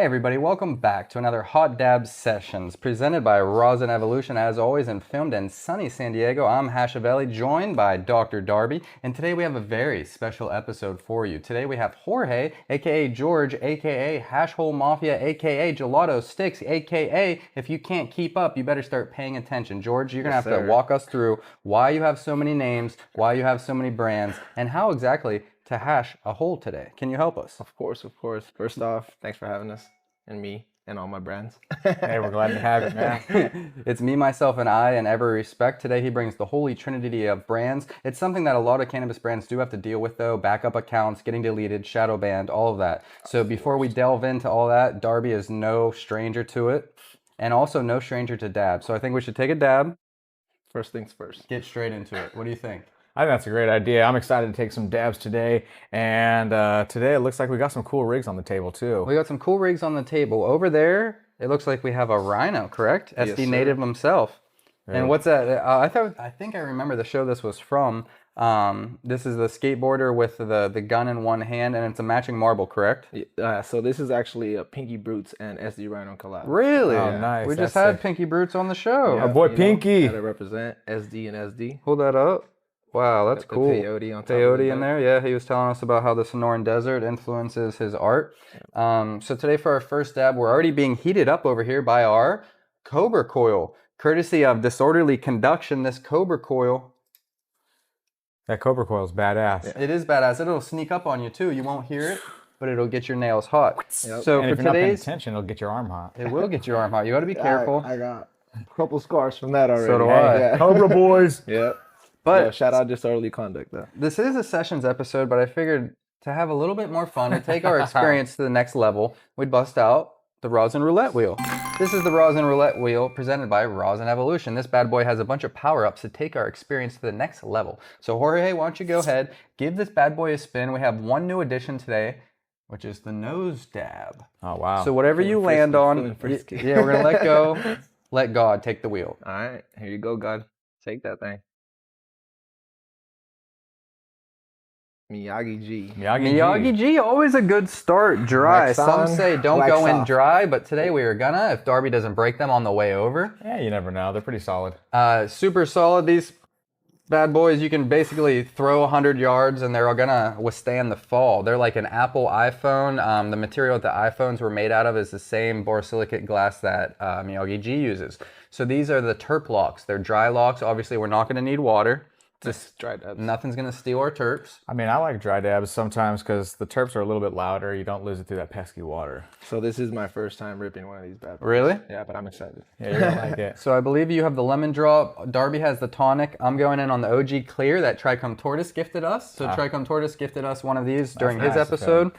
Hey everybody, welcome back to another Hot Dab Sessions presented by Rosin Evolution, as always, and filmed in sunny San Diego. I'm Hashavelli, joined by Dr. Darby, and today we have a very special episode for you. Today we have Jorge, aka George, aka Hashhole Mafia, aka Gelato Stix, aka if you can't keep up, you better start paying attention. George, you're gonna have to walk us through why you have so many names, why you have so many brands, and how exactly to hash a hole today. Can you help us? Of course. First off, thanks for having us and me and all my brands. Hey, we're glad to have it, man. It's me, myself, and I in every respect. Today he brings the holy trinity of brands. It's something that a lot of cannabis brands do have to deal with though. Backup accounts, getting deleted, shadow banned, all of that. So before we delve into all that, Darby is no stranger to it and also no stranger to dab. So I think we should take a dab. First things first. Get straight into it. What do you think? I think that's a great idea. I'm excited to take some dabs today. And today it looks like we got some cool rigs on the table too. We got some cool rigs on the table. Over there, it looks like we have a rhino, correct? Yes, SD sir. native himself. Right. And what's that? I think I remember the show this was from. This is the skateboarder with the gun in one hand, and it's a matching marble, correct? So this is actually a Pinky Brutes and SD Rhino collab. Really? Oh, nice. We just That's had sick. Pinky Brutes on the show. Our boy Pinky. Gotta represent SD and SD. Hold that up. Wow, that's Got the cool. peyote on top of Peyote the in back. there, yeah. He was telling us about how the Sonoran Desert influences his art. So today for our first dab, we're already being heated up over here by our Cobra Coil. Courtesy of Disorderly Conduction, this Cobra Coil, That Cobra Coil is badass. it is badass. It'll sneak up on you too. You won't hear it, but it'll get your nails hot. Yep. So And for if you're not paying today's, attention, it'll get your arm hot. it will get your arm hot. You got to be careful. I got a couple scars from that already. So do I. Yeah. Cobra boys. Yep. But Yo, shout out Disorderly Conduct though. this is a sessions episode, but I figured to have a little bit more fun, to take our experience to the next level, we'd bust out the Rosin Roulette Wheel. This is the Rosin Roulette Wheel presented by Rosin Evolution. This bad boy has a bunch of power-ups to take our experience to the next level. So Jorge, why don't you go ahead, give this bad boy a spin. We have one new addition today, which is the nose dab. Oh, wow. So whatever you Feeling land frisky, on, feeling frisky. yeah, we're gonna let go, let God take the wheel. All right, here you go, God. Take that thing. Miyagi G. Miyagi G, always a good start. Dry. Wax Some on, say don't wax go in off. dry, but today we are gonna, if Darby doesn't break them on the way over. Yeah, you never know. They're pretty solid. Super solid. These bad boys, you can basically throw 100 yards and they're gonna withstand the fall. They're like an Apple iPhone. The material that the iPhones were made out of is the same borosilicate glass that Miyagi G uses. So these are the terp locks. They're dry locks. Obviously, we're not gonna need water. Just dry dabs. Nothing's gonna steal our terps. I mean, I like dry dabs sometimes because the terps are a little bit louder. You don't lose it through that pesky water. So this is my first time ripping one of these bad boys. Really? Yeah, but I'm excited. Yeah, you're going to like it. So I believe you have the lemon drop. Darby has the tonic. I'm going in on the OG clear that Tricom Tortoise gifted us. So Tricom Tortoise gifted us one of these during his nice of episode.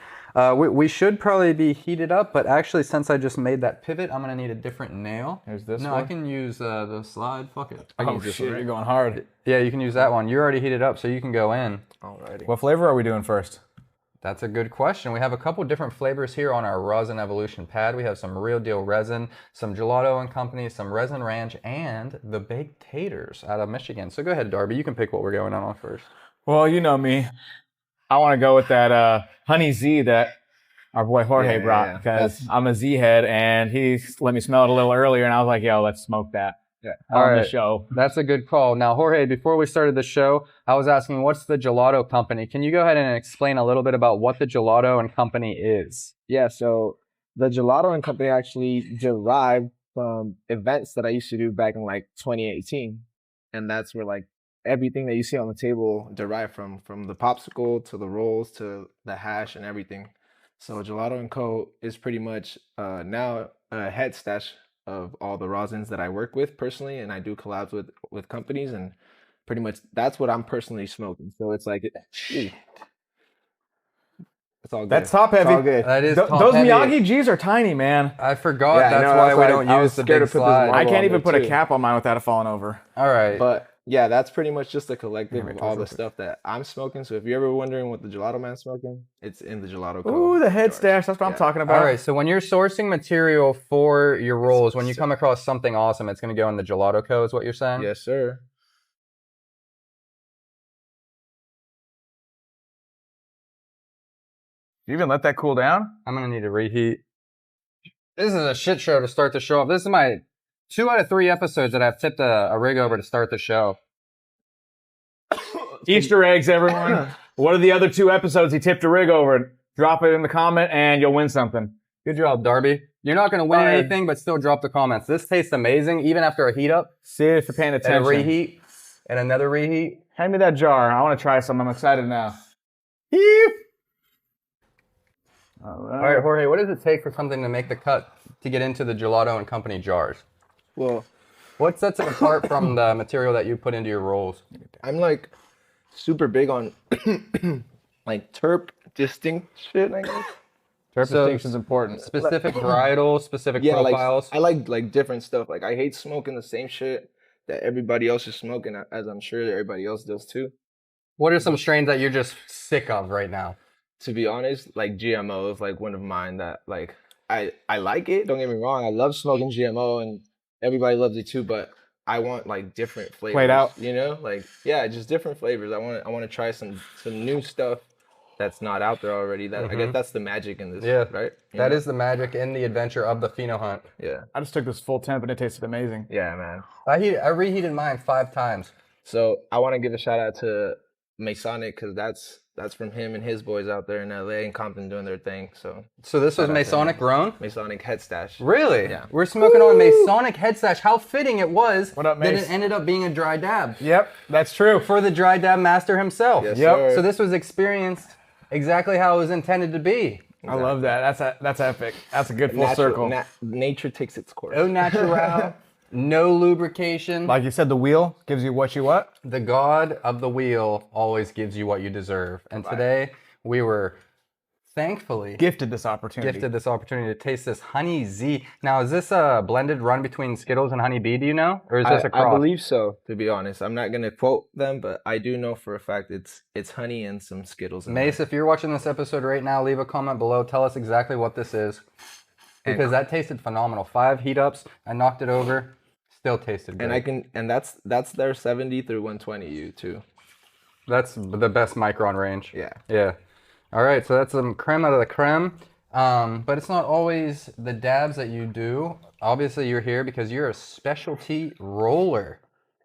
We should probably be heated up, but actually since I just made that pivot, I'm gonna need a different nail. Here's this No, one. I can use the slide. Fuck it. Oh, shit, you're going hard. Yeah, you can use that one. You're already heated up, so you can go in. Alrighty. What flavor are we doing first? That's a good question. We have a couple different flavors here on our Rosin Evolution pad. We have some Real Deal Resin, some Gelato and Company, some Resin Ranch, and the Baked Taters out of Michigan. So go ahead, Darby. You can pick what we're going on first. Well, you know me. I want to go with that Honey Z that our boy Jorge brought because I'm a Z head and he let me smell it a little earlier and I was like, yo, let's smoke that on the show. That's a good call. Now, Jorge, before we started the show, I was asking, what's the Gelato Company? Can you go ahead and explain a little bit about what the Gelato and Company is? Yeah, so the Gelato and Company actually derived from events that I used to do back in like 2018. And that's where like everything that you see on the table derived from the popsicle to the rolls to the hash and everything. So Gelato and Co. is pretty much now a head stash of all the rosins that I work with personally, and I do collabs with companies, and pretty much that's what I'm personally smoking. So it's like, it's all good. That's top It's heavy. all good. That is Those top heavy. Miyagi G's are tiny, man. I forgot. Yeah, I that's know, why that's we why don't I was use the scared big to put this slide. marble I can't on even there, put a too. cap on mine without it falling over. All right. But yeah, that's pretty much just a collective Here, of all real the quick. stuff that I'm smoking. So if you're ever wondering what the Gelato Man's smoking, it's in the Gelato Co. Ooh, the head jars. stash. That's what I'm Yeah. talking about. All right, so when you're sourcing material for your rolls, when you come across something awesome, it's going to go in the Gelato Co. is what you're saying? Yes, sir. You even let that cool down? I'm going to need to reheat. This is a shit show to start the show off. This is my 2 out of 3 episodes that I've tipped a rig over to start the show. Easter eggs, everyone. What are the other 2 episodes he tipped a rig over? Drop it in the comment and you'll win something. Good job, Darby. You're not going to win anything, but still drop the comments. This tastes amazing, even after a heat up. See if you're paying attention. And a reheat. And another reheat. Hand me that jar. I want to try some. I'm excited now. All right, Jorge, what does it take for something to make the cut to get into the Gelato and Company jars? Well, what sets it apart from the material that you put into your rolls? I'm like super big on like terp distinct shit, I guess. Terp distinction is important. Specific varietals, specific profiles. I like different stuff. Like I hate smoking the same shit that everybody else is smoking, as I'm sure everybody else does too. What are some strains that you're just sick of right now? To be honest, like GMO is like one of mine that like I like it. Don't get me wrong. I love smoking GMO and everybody loves it too. But I want like different flavors. Played out. You know, like yeah, just different flavors. I want to try some new stuff that's not out there already. That I guess that's the magic in this. Yeah, right. That is the magic in the adventure of the pheno hunt. Yeah. I just took this full temp and it tasted amazing. Yeah, man. I reheated mine 5 times. So I want to give a shout out to Masonic because that's from him and his boys out there in LA and Compton doing their thing. So this was Masonic grown? Masonic Head Stash. Really? Yeah. We're smoking on Masonic Head Stash. How fitting it was What up, that Mace? it ended up being a dry dab. Yep, that's true. For the dry dab master himself. Yes, Yep. sir. So this was experienced exactly how it was intended to be. I love that. That's epic. That's a good full circle. Nature takes its course. Au natural, no lubrication. Like you said, the wheel gives you what you what? The god of the wheel always gives you what you deserve. And today we were thankfully Gifted this opportunity. to taste this Honey Z. Now, is this a blended run between Skittles and Honey Bee, do you know? Or is this a cross? I believe so, to be honest. I'm not going to quote them, but I do know for a fact it's honey and some Skittles. In Mace, if you're watching this episode right now, leave a comment below. Tell us exactly what this is. Because that tasted phenomenal. 5 heat ups. I knocked it over. Still tasted good. And that's their 70 through 120 U too. That's the best micron range. Yeah. Yeah. All right, so that's some creme out of the creme. But it's not always the dabs that you do. Obviously, you're here because you're a specialty roller.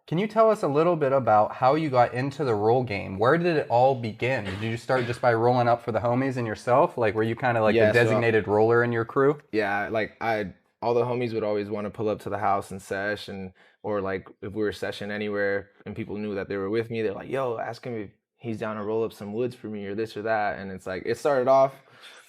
Can you tell us a little bit about how you got into the roll game? Where did it all begin? Did you start just by rolling up for the homies and yourself? Like, were you kind of like the designated roller in your crew? Yeah, like all the homies would always want to pull up to the house and sesh, or like if we were seshing anywhere and people knew that they were with me, they're like, yo, ask him if he's down to roll up some woods for me or this or that. And it's like, it started off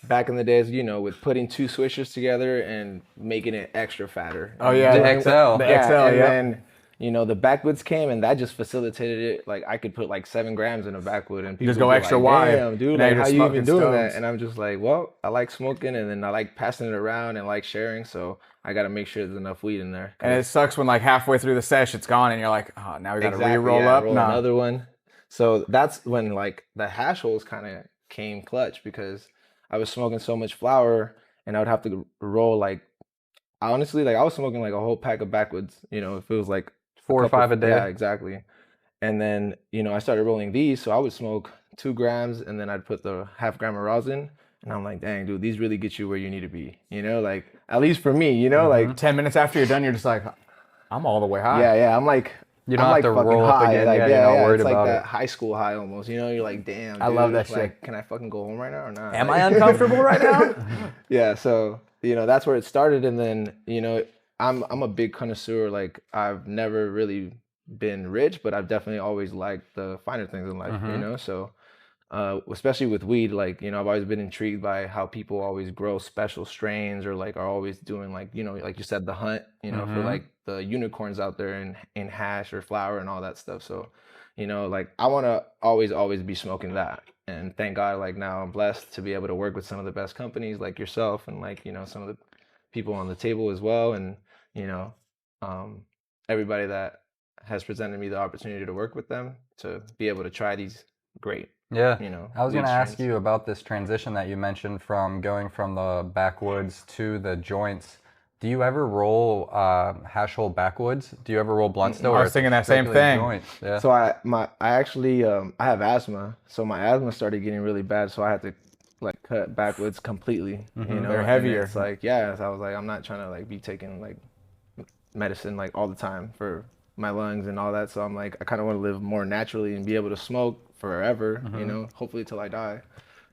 back in the days, you know, with putting 2 swishers together and making it extra fatter. Oh yeah, The XL. The XL, and yeah. then, you know, the backwoods came and that just facilitated it. Like I could put like 7 grams in a backwood and people just go would be extra like, wide. damn, dude, Now like, you're how just you even smoking doing stones. that? And I'm just like, well, I like smoking and then I like passing it around and like sharing. So I got to make sure there's enough weed in there. And it sucks when like halfway through the sesh it's gone and you're like, oh, now we got to re-roll up. Roll Nah. another one. So that's when like the hash holes kind of came clutch because I was smoking so much flower and I would have to roll like, honestly, like I was smoking like a whole pack of backwoods, you know, if it was like 4 or 5 a day. Yeah, exactly. And then, you know, I started rolling these. So I would smoke 2 grams and then I'd put the half gram of rosin. And I'm like, dang, dude, these really get you where you need to be. You know, like, at least for me, you know, like 10 minutes after you're done, you're just like, I'm all the way high. yeah, I'm like, You don't I'm have like to fucking roll up high. again. Like, Yeah, you're not worried it's like about that it. high school high almost. You know, you're like, damn, dude, I love that like, shit. Can I fucking go home right now or not? Am Like, I uncomfortable right now? Yeah, so you know that's where it started, and then you know I'm a big connoisseur. Like I've never really been rich, but I've definitely always liked the finer things in life. You know, so especially with weed, like you know I've always been intrigued by how people always grow special strains or like are always doing like you know like you said the hunt, you know, for like the unicorns out there in hash or flower and all that stuff. So you know like I want to always be smoking that. And thank God, like now I'm blessed to be able to work with some of the best companies like yourself and like, you know, some of the people on the table as well. And, you know, everybody that has presented me the opportunity to work with them to be able to try these great, Yeah. you know. I was going to weed ask strains. you about this transition that you mentioned from going from the backwoods to the joints. Do you ever roll hash hole backwoods? Do you ever roll blunt still? I or was thinking that same strictly thing. joints? Yeah. So I actually I have asthma. So my asthma started getting really bad. So I had to like cut backwoods completely. You know, They're and heavier. it's like, yeah, so I was like, I'm not trying to like be taking like medicine like all the time for my lungs and all that. So I'm like, I kind of want to live more naturally and be able to smoke forever, you know, hopefully till I die.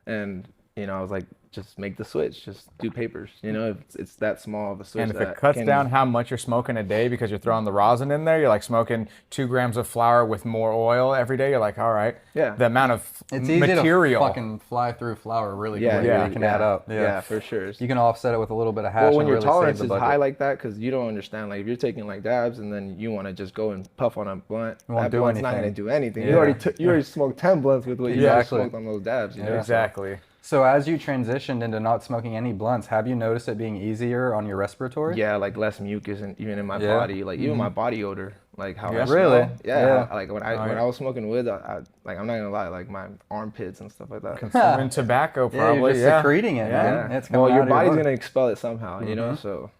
And, you know, I was like, just make the switch, just do papers, you know, it's that small of a switch. And if that it cuts can, down how much you're smoking a day because you're throwing the rosin in there, you're like smoking 2 grams of flour with more oil every day. You're like, all right, Yeah. the amount of It's material. easy to fucking fly through flour really Yeah, quick. yeah, It can add up. Yeah, for sure. You can offset it with a little bit of hash. Well, when and your really tolerance save the is budget. high like that, because you don't understand, like if you're taking like dabs and then you want to just go and puff on a blunt, won't that do blunt's not anything. going to do anything. Yeah. You already smoked 10 blunts with what you Exactly. smoked on those dabs. You know? Exactly. So as you transitioned into not smoking any blunts, have you noticed it being easier on your respiratory? Yeah, like less mucus and even in my body, like even my body odor, like how I smell. Really? Yeah. Like when I was smoking wood, I like I'm not gonna lie, like my armpits and stuff like that. Consuming tobacco, Yeah, probably. you're just secreting it, man. It's coming Well, your out of your body's blood. gonna expel it somehow, you know. So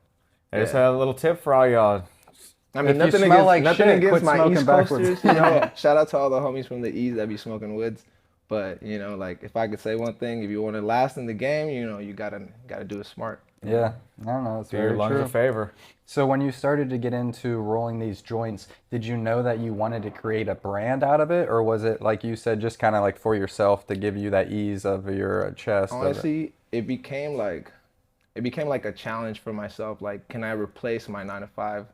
There's a little tip for all y'all. I mean, If you nothing smell against, like nothing shit, against quit my smoking East backwards. Coasters. You know, shout out to all the homies from the East that be smoking woods. But you know, like if I could say one thing, if you want to last in the game, you know, you gotta do it smart. Yeah, I don't know. It's Do very your lungs true. a favor. So when you started to get into rolling these joints, did you know that you wanted to create a brand out of it, or was it like you said, just kind of like for yourself to give you that ease of your chest? Honestly, it became like a challenge for myself. Like, can I replace my 9 to 5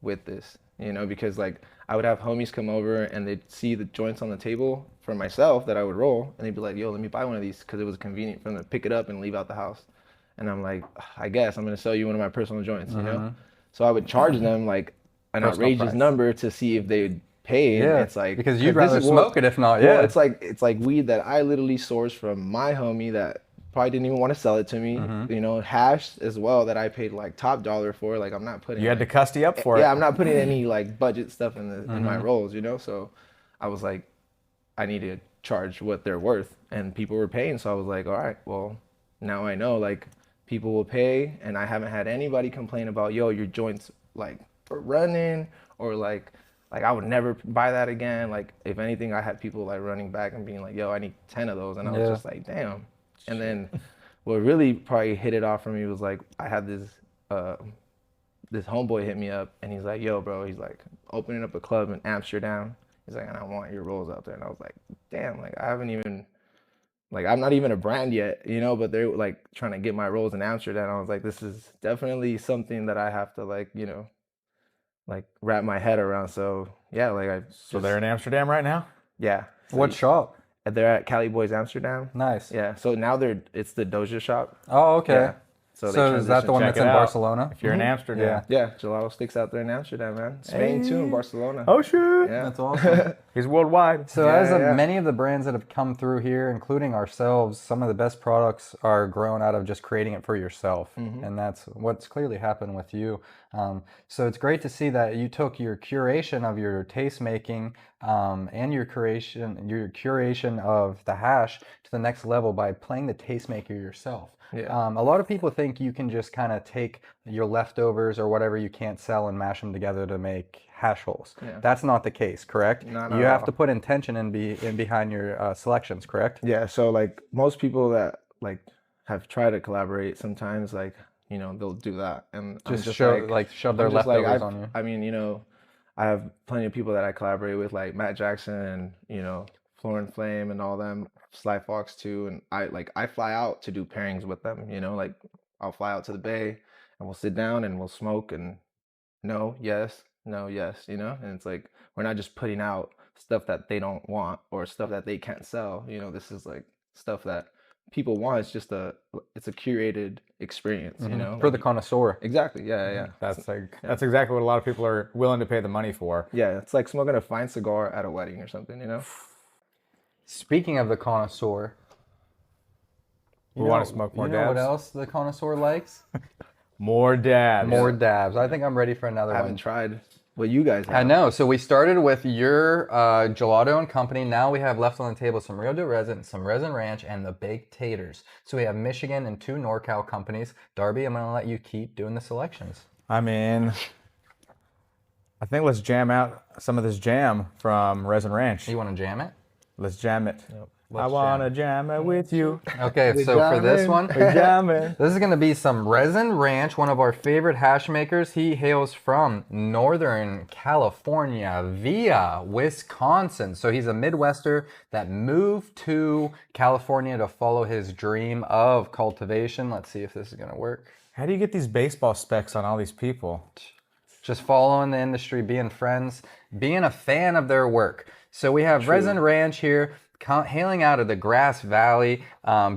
with this? You know, because like I would have homies come over and they'd see the joints on the table for myself that I would roll, and they'd be like, "Yo, let me buy one of these," because it was convenient for them to pick it up and leave out the house. And I'm like, I guess I'm gonna sell you one of my personal joints, you know. So I would charge them like an Personal outrageous price. number to see if they would pay. Yeah, And it's like because you'd 'cause this rather is what- smoke it if not. Well, Yeah, it's like weed that I literally sourced from my homie that probably didn't even want to sell it to me. You know, hash as well that I paid like top dollar for. Like I'm not putting. You had to like, custy up for it. Yeah, I'm not putting any like budget stuff in my rolls. You know, so I was like, I need to charge what they're worth, and people were paying. So I was like, all right, well, now I know like people will pay, and I haven't had anybody complain about, yo, your joints like are running, or like I would never buy that again. Like if anything, I had people like running back and being like, yo, I need 10 of those, and I was just like, damn. And then what really probably hit it off for me was like I had this homeboy hit me up, and he's like, yo, bro, he's like opening up a club in Amsterdam. He's like, and I want your rolls out there. And I was like, damn, like I haven't even, like I'm not even a brand yet, you know, but they're like trying to get my rolls in Amsterdam. I was like, this is definitely something that I have to like, you know, like wrap my head around. So yeah, like So they're in Amsterdam right now? yeah. So what shop? they're at Cali Boys Amsterdam. Nice. Yeah. So now it's the Doja shop. Oh, okay. Yeah. So, they is that the one Check that's in it out. Barcelona? If you're in Amsterdam. Yeah, Gelato Stix out there in Amsterdam, man. Spain too, in Barcelona. Oh, shit. yeah. That's awesome. He's worldwide. So Yeah, as of yeah. many of the brands that have come through here, including ourselves, some of the best products are grown out of just creating it for yourself. And that's what's clearly happened with you. So it's great to see that you took your curation of your taste making and your curation of the hash to the next level by playing the tastemaker yourself. Yeah. A lot of people think you can just kind of take your leftovers or whatever you can't sell and mash them together to make hash holes. Yeah. That's not the case, correct? Not You at have all. to put intention in behind your selections, correct? Yeah, so like most people that like have tried to collaborate, sometimes like, you know, they'll do that. And I'm Just shove their I'm just leftovers on you. I mean, you know, I have plenty of people that I collaborate with, like Matt Jackson and, you know, Florin Flame and all them, Sly Fox too. And I fly out to do pairings with them, you know, like I'll fly out to the Bay and we'll sit down and we'll smoke and no, yes, no, yes, you know? And it's like, we're not just putting out stuff that they don't want or stuff that they can't sell. You know, this is like stuff that people want. It's just it's a curated experience, you know? For the Like, connoisseur. exactly. Yeah, yeah. That's exactly what a lot of people are willing to pay the money for. Yeah, it's like smoking a fine cigar at a wedding or something, you know? Speaking of the connoisseur, We want to smoke more you know what dabs? else the connoisseur likes? More dabs. More dabs. I think I'm ready for another I one. haven't tried what you guys have. I know. So we started with your Gelato and Company. Now we have left on the table some Rio de Resin, some Resin Ranch, and the baked taters. So we have Michigan and 2 NorCal companies. Darby, I'm going to let you keep doing the selections. I mean, I think let's jam out some of this jam from Resin Ranch. You want to jam it? Let's jam it. I wanna jam it with you. Okay, so for this one, We're jamming. this is going to be some Resin Ranch, one of our favorite hash makers. He hails from Northern California via Wisconsin. So he's a Midwester that moved to California to follow his dream of cultivation. Let's see if this is going to work. How do you get these baseball specs on all these people? Just following the industry, being friends, being a fan of their work. So we have Resin Ranch here, hailing out of the Grass Valley.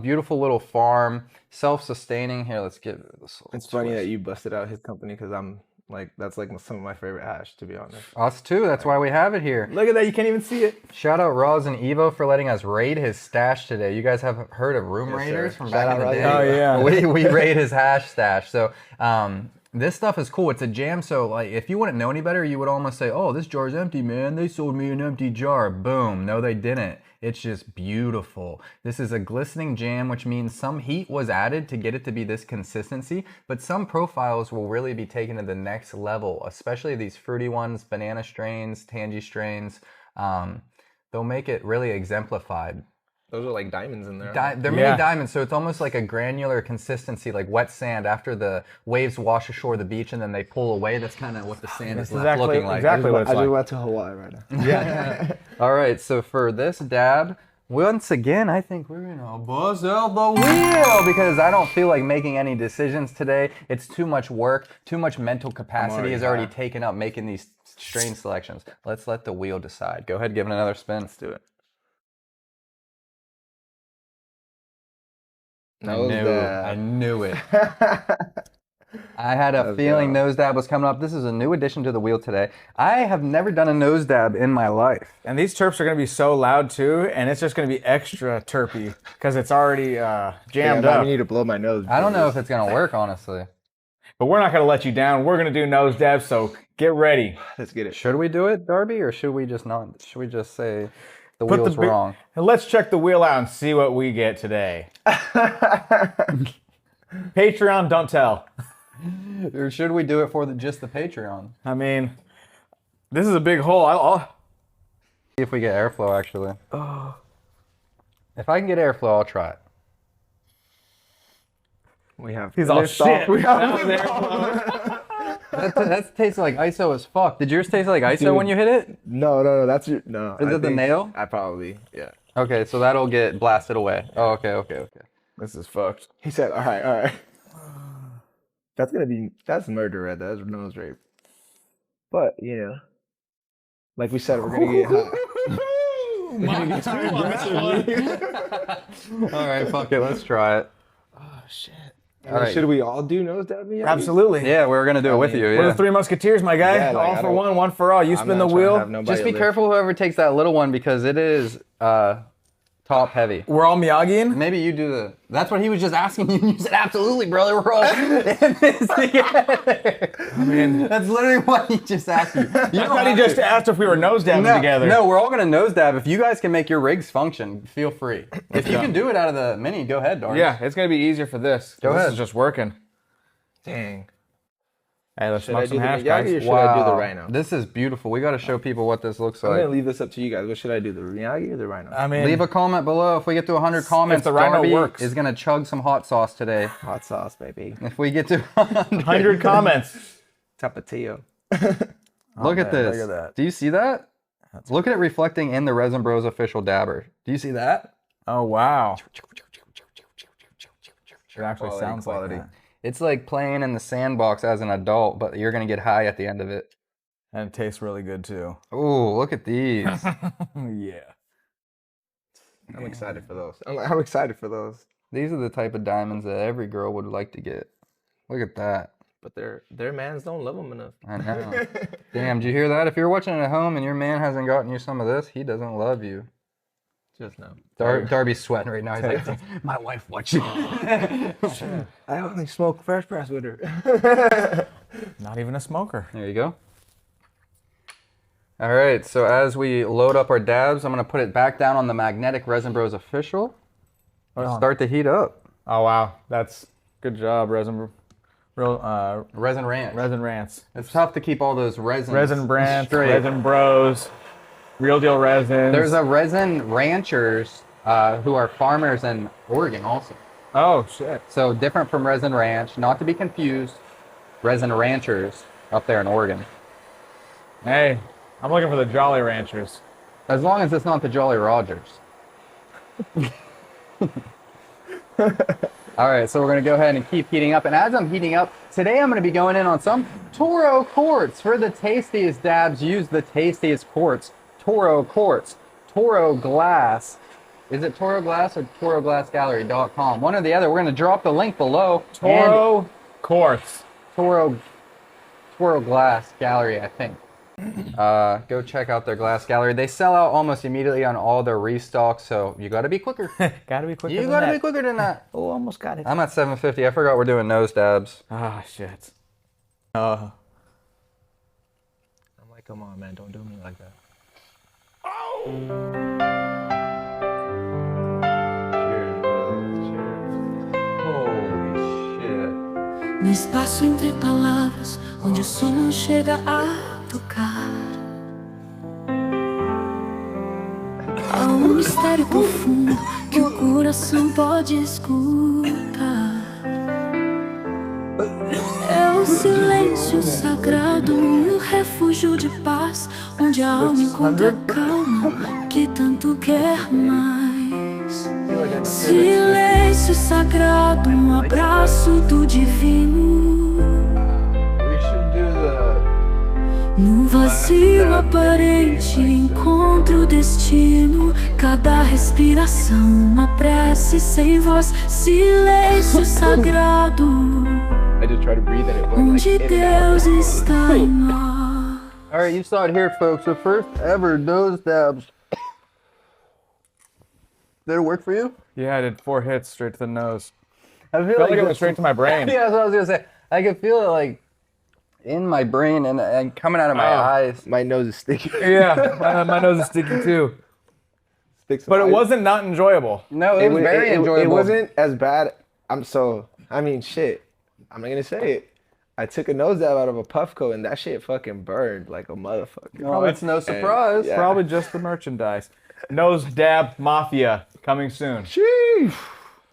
Beautiful little farm, self-sustaining. Here, let's get this. It's funny that you busted out his company because I'm like, that's like some of my favorite hash, to be honest. Us too, that's why we have it here. Look at that, you can't even see it. Shout out Rosin Evo for letting us raid his stash today. You guys have heard of room raiders from back in the day? Oh yeah. We raid his hash stash. So this stuff is cool. It's a jam. So like, if you wouldn't know any better, you would almost say, oh, this jar's empty, man. They sold me an empty jar. Boom. No, they didn't. It's just beautiful. This is a glistening jam, which means some heat was added to get it to be this consistency, but some profiles will really be taken to the next level, especially these fruity ones, banana strains, tangy strains. They'll make it really exemplified. Those are like diamonds in there. They're mini diamonds, so it's almost like a granular consistency, like wet sand after the waves wash ashore the beach and then they pull away. That's kind of what the sand is left looking like. Exactly what it's like. I just went to Hawaii right now. Yeah. All right, so for this dab, once again, I think we're gonna buzz out the wheel because I don't feel like making any decisions today. It's too much work, too much mental capacity is already taken up making these strain selections. Let's let the wheel decide. Go ahead, give it another spin. Let's do it. I knew it. I had a feeling nose dab was coming up. This is a new addition to the wheel today. I have never done a nose dab in my life. And these terps are going to be so loud too, and it's just going to be extra terpy because it's already jammed up. I need to blow my nose. I don't know if it's going to work, honestly. But we're not going to let you down. We're going to do nose dabs, so get ready. Let's get it. Should we do it, Darby, or should we just not? Should we just say the wheel's wrong? And let's check the wheel out and see what we get today. Patreon, don't tell. Or should we do it for just the Patreon? I mean, this is a big hole. I'll see if we get airflow, actually. Oh. If I can get airflow, I'll try it. He's all shit. We have airflow. That tastes like ISO as fuck. Did yours taste like ISO when you hit it? No. That's your no. Is it the nail? I probably Okay, so that'll get blasted away. Oh, okay. This is fucked. He said, all right. That's murder right there. That's nose rape. But, you know, like we said, we're going to get hot. All right, fuck it. Let's try it. Oh, shit. All right. Should we all do nose dabbing? Absolutely. Yeah, we're going to do it with you. We're the Three Musketeers, my guy. Yeah, like, all for one, one for all. You spin the wheel. Just be careful whoever takes that little one because it is top heavy. We're all Miyagiing? Maybe you do the... That's what he was just asking you. You said, absolutely, brother. We're all in this together. I mean... That's literally what he just asked you. I thought he just asked if we were nose dabbing together. No, we're all going to nose dab. If you guys can make your rigs function, feel free. If you can do it out of the mini, go ahead, Darby. Yeah, it's going to be easier for this. Go ahead. This is just working. Dang. Hey, let's smoke some hash, guys. Or should I do the rhino? This is beautiful. We got to show people what this looks like. I'm going to leave this up to you guys. What should I do, the Miyagi or the rhino? I mean, leave a comment below. If we get to 100 comments, the rhino Darby works. is going to chug some hot sauce today. Hot sauce, baby. If we get to 100 comments. Tapatio. Look at this. Look at that. Do you see that? Look at it reflecting in the Resin Bros official dabber. Do you see that? Oh, wow. It actually sounds quality. like that. It's like playing in the sandbox as an adult, but you're going to get high at the end of it. And it tastes really good, too. Ooh, look at these. Yeah. I'm excited for those. I'm excited for those. These are the type of diamonds that every girl would like to get. Look at that. But their mans don't love them enough. I know. Damn, did you hear that? If you're watching at home and your man hasn't gotten you some of this, he doesn't love you. Just now. Darby's sweating right now. He's like, my wife watching. I only smoke fresh press with her. Not even a smoker. There you go. All right, so as we load up our dabs, I'm going to put it back down on the magnetic Resin Bros official. Start to heat up. Oh, wow. That's good job, Resin Ranch. Resin Rants. It's tough to keep all those resins Resin Brands, straight. Resin Bros, Real Deal Resin. There's a Resin Ranchers who are farmers in Oregon also. Oh, shit. So different from Resin Ranch, not to be confused. Resin Ranchers up there in Oregon. Hey, I'm looking for the Jolly Ranchers. As long as it's not the Jolly Rogers. All right, so we're going to go ahead and keep heating up. And as I'm heating up, today I'm going to be going in on some Toro quartz. For the tastiest dabs, use the tastiest quartz. Toro quartz. Toro glass. Is it Toro Glass or ToroGlassGallery.com? One or the other. We're going to drop the link below. Toro quartz. Toro Glass Gallery, I think. Go check out their glass gallery. They sell out almost immediately on all their restocks, so you got to be quicker. Gotta be quicker. You got to be quicker than that. Oh, almost got it. I'm at 750. I forgot we're doing nose dabs. Ah, shit. I'm like, come on, man, don't do me like that. Cheers, bro. Cheers. Holy shit. No espaço entre palavras, onde o som não chega a tocar. Há mistério profundo que o coração pode escutar. É o silêncio sagrado, um refúgio de paz, onde a alma encontra calma que tanto quer mais. Silêncio sagrado, um abraço do divino. We should do the... No vazio aparente, encontro o destino. Cada respiração, uma prece sem voz. Silêncio sagrado, I just try to breathe and it went onde like in and out. Deus está em nós. All right, you saw it here, folks. The first ever nose dabs. Did it work for you? Yeah, I did 4 hits straight to the nose. I feel Felt like it went straight to my brain. Yeah, that's what I was gonna say. I could feel it like in my brain and coming out of my eyes. My nose is sticky. Yeah, my nose is sticky too. But it wasn't not enjoyable. No, it was very enjoyable. It wasn't as bad. I mean, shit. I'm not gonna say it. I took a nose dab out of a Puffco and that shit fucking burned like a motherfucker. Oh, it's no surprise. yeah. Probably just the merchandise. Nose Dab Mafia coming soon. Sheesh.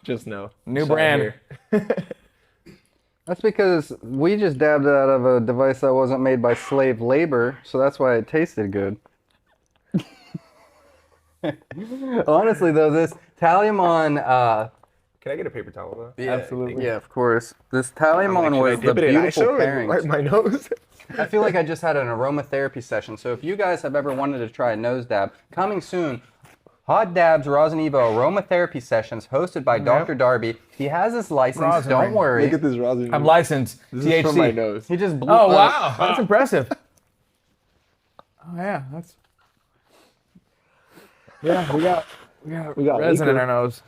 Just no. New Sorry brand. here. That's because we just dabbed it out of a device that wasn't made by slave labor, so that's why it tasted good. Honestly, though, this Talimon, Can I get a paper towel though? yeah, Absolutely. yeah, of course. This Talimon was the beautiful pairing. Wipe my nose. I feel like I just had an aromatherapy session. So if you guys have ever wanted to try a nose dab, coming soon, Hot Dabs Rosin Evo aromatherapy sessions hosted by Dr. Darby. He has his license. Rosin Don't ring. worry. Look at this rosin. I'm licensed. This THC. is from my nose. He just blew. Oh wow, that's impressive. Oh yeah, that's. Yeah, we got resin in our nose.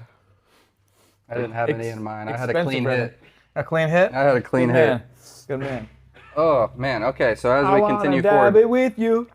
I didn't have any in mine. I had a Expensive clean resin. hit. A clean hit. I had a clean Good hit. man. Good man. Oh man. Okay. So as I we wanna continue dab forward, it with you.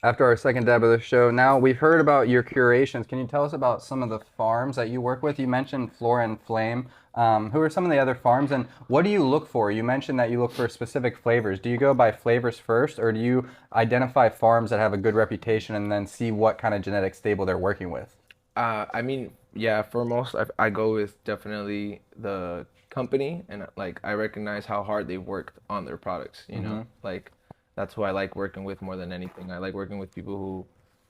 after our second dab of the show, now we've heard about your curations. Can you tell us about some of the farms that you work with? You mentioned Flora and Flame. Who are some of the other farms, and what do you look for? You mentioned that you look for specific flavors. Do you go by flavors first, or do you identify farms that have a good reputation and then see what kind of genetic stable they're working with? I mean, yeah, for most, I go with definitely the company, and like I recognize how hard they've worked on their products. You know, like that's who I like working with more than anything. I like working with people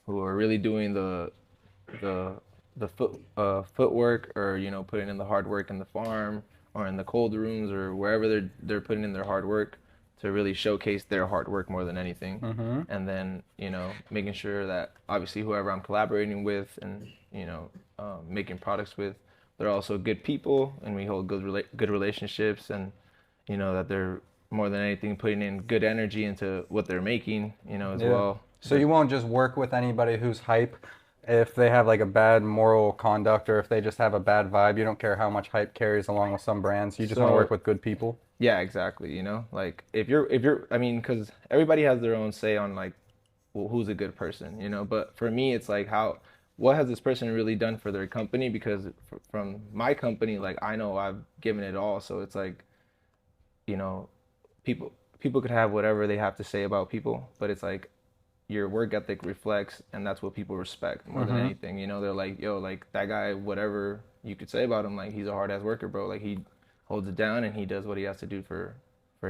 who are really doing the footwork, or you know, putting in the hard work in the farm or in the cold rooms or wherever they're putting in their hard work to really showcase their hard work more than anything. And then, you know, making sure that obviously whoever I'm collaborating with and, you know, making products with, they're also good people and we hold good relationships, and, you know, that they're more than anything putting in good energy into what they're making, you know, as well. So you won't just work with anybody who's hype if they have like a bad moral conduct, or if they just have a bad vibe. You don't care how much hype carries along with some brands. You just want to work with good people. Yeah, exactly. You know, like if you're, I mean, because everybody has their own say on like, well, who's a good person, you know. But for me, it's like what has this person really done for their company? Because from my company, like I know I've given it all. So it's like, you know, people could have whatever they have to say about people, but it's like, your work ethic reflects, and that's what people respect more than anything. You know, they're like, yo, like that guy, whatever you could say about him, like he's a hard ass worker, bro. Like he holds it down and he does what he has to do for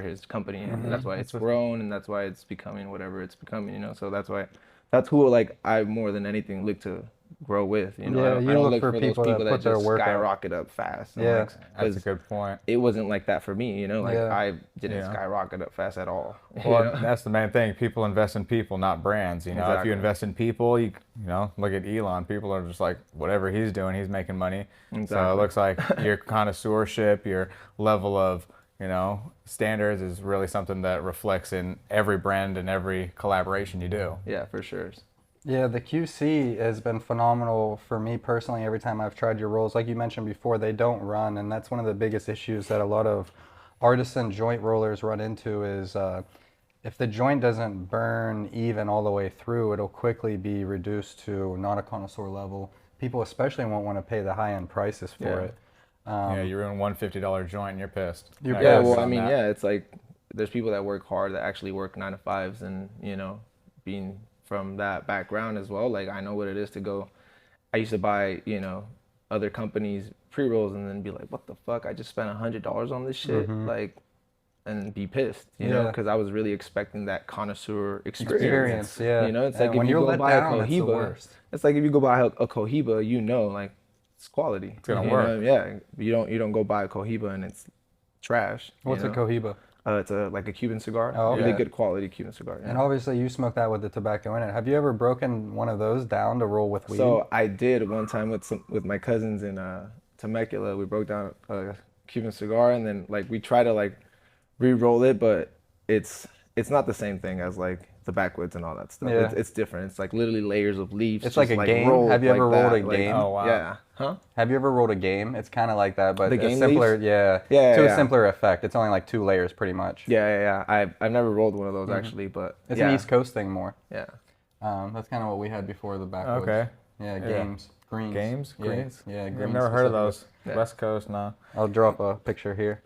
his company, and that's why it's grown, and that's why it's becoming whatever it's becoming. You know, so that's who like I more than anything look to grow with. You know, Yeah, I don't look for those people that put their just work out. skyrocket up fast. And Yeah, like, That's a good point. it wasn't like that for me, you know, like Yeah. I didn't skyrocket up fast at all. Well, you know? that's the main thing. People invest in people, not brands. You know, if Exactly. you invest in people, you know, look at Elon. People are just like, whatever he's doing, he's making money. So it Exactly. looks like your connoisseurship, your level of, you know, standards is really something that reflects in every brand and every collaboration you do. Yeah, for sure. Yeah, the QC has been phenomenal for me personally. Every time I've tried your rolls, like you mentioned before, they don't run, and that's one of the biggest issues that a lot of artisan joint rollers run into is if the joint doesn't burn even all the way through, it'll quickly be reduced to not a connoisseur level. People especially won't want to pay the high-end prices for it. Yeah, you ruin one $50 joint and you're pissed. You're Not Yeah, pissed well, I on mean, that. yeah, it's like there's people that work hard that actually work 9 to 5s, and you know, being from that background as well, like I know what it is to go. I used to buy, you know, other companies pre-rolls and then be like, what the fuck? I just spent $100 on this shit, like, and be pissed, you know, because I was really expecting that connoisseur experience. Yeah. You know, it's And like if when you you're go let buy down, a it's the Cohiba, worst. it's like if you go buy a Cohiba, you know, like it's quality. It's gonna work. Yeah, you don't go buy a Cohiba and it's trash. What's you a know? Cohiba? It's like a Cuban cigar. Oh, Really okay. good quality Cuban cigar. Yeah. And obviously you smoke that with the tobacco in it. Have you ever broken one of those down to roll with weed? So I did one time with my cousins in Temecula. We broke down a Cuban cigar, and then like we try to like re-roll it, but it's not the same thing as like the backwoods and all that stuff. Yeah. It's different. It's like literally layers of leaves. It's like just, a game. rolled Have you ever like rolled that, a like- game? Oh, wow. Yeah. Huh? Have you ever rolled a game? It's kind of like that, but The a game simpler, leaves? yeah, Yeah, to a yeah. simpler effect. It's only like 2 layers pretty much. Yeah. I've never rolled one of those actually, but It's yeah. an East Coast thing more. Yeah. That's kind of what we had before the backwoods. Okay. Yeah, games. Greens. Games? Yeah, Greens? Yeah, I've greens never heard of those. specifically. West Coast, no. I'll drop a picture here.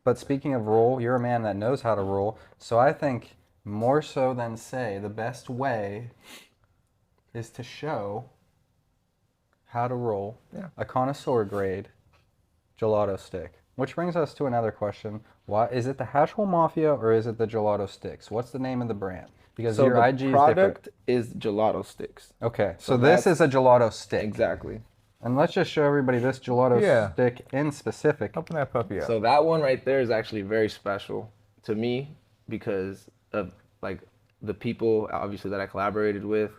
But speaking of roll, you're a man that knows how to roll. So I think more so than say, the best way is to show how to roll a connoisseur grade gelato stick. Which brings us to another question. Why is it the Hash Hole Mafia or is it the Gelato Stix? What's the name of the brand? Because So your the IG is different. product is Gelato Stix. Okay, so this is a gelato stick. Exactly. And let's just show everybody this gelato Yeah. stick in specific. Open that puppy up. So that one right there is actually very special to me because of like the people obviously that I collaborated with.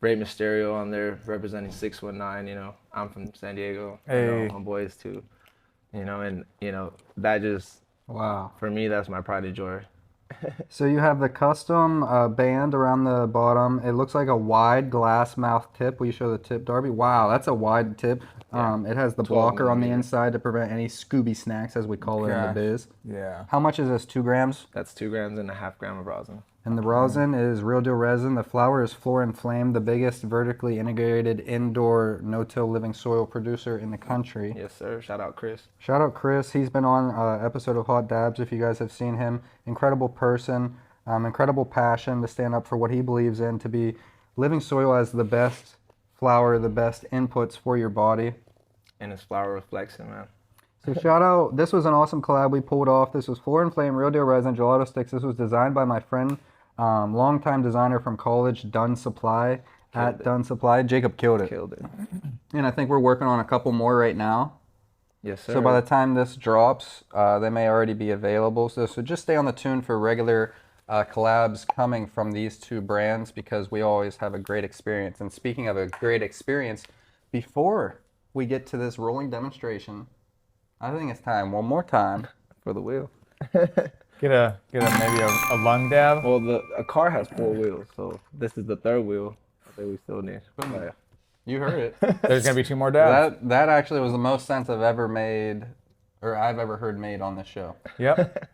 Ray Mysterio on there representing 619, you know. I'm from San Diego. You Hey. know, my boys too. You know, and you know, that just Wow. for me that's my pride and joy. So you have the custom band around the bottom. It looks like a wide glass mouth tip. Will you show the tip, Darby? Wow, that's a wide tip. It has the 12 blocker on the millimeter. inside to prevent any Scooby snacks, as we call it in the Gosh. biz. Yeah. How much is this? 2 grams? That's 2 grams and a half gram of rosin. And the rosin is real deal resin. The flower is Flora and Flame, the biggest vertically integrated indoor no-till living soil producer in the country. Yes, sir. Shout out Chris. Shout out Chris. He's been on an episode of Hot Dabs if you guys have seen him. Incredible person, incredible passion to stand up for what he believes in, to be living soil as the best flower, the best inputs for your body. And his flower reflects it, man. So shout out, this was an awesome collab we pulled off. This was Flora and Flame, Real Deal Resin, Gelato Stix. This was designed by my friend, longtime designer from college, Dunn Supply, at Dunn Supply. Jacob killed it. Killed it. And I think we're working on a couple more right now. Yes, sir. So by the time this drops, they may already be available. So just stay on the tune for regular collabs coming from these two brands because we always have a great experience. And speaking of a great experience, before we get to this rolling demonstration, I think it's time, one more time. for the wheel. Get a maybe a lung dab. Well, a car has 4 wheels, so this is the 3rd wheel that we still need. Oh, yeah. You heard it. There's gonna be 2 more dabs. That actually was the most sense I've ever made, or I've ever heard made on this show. Yep.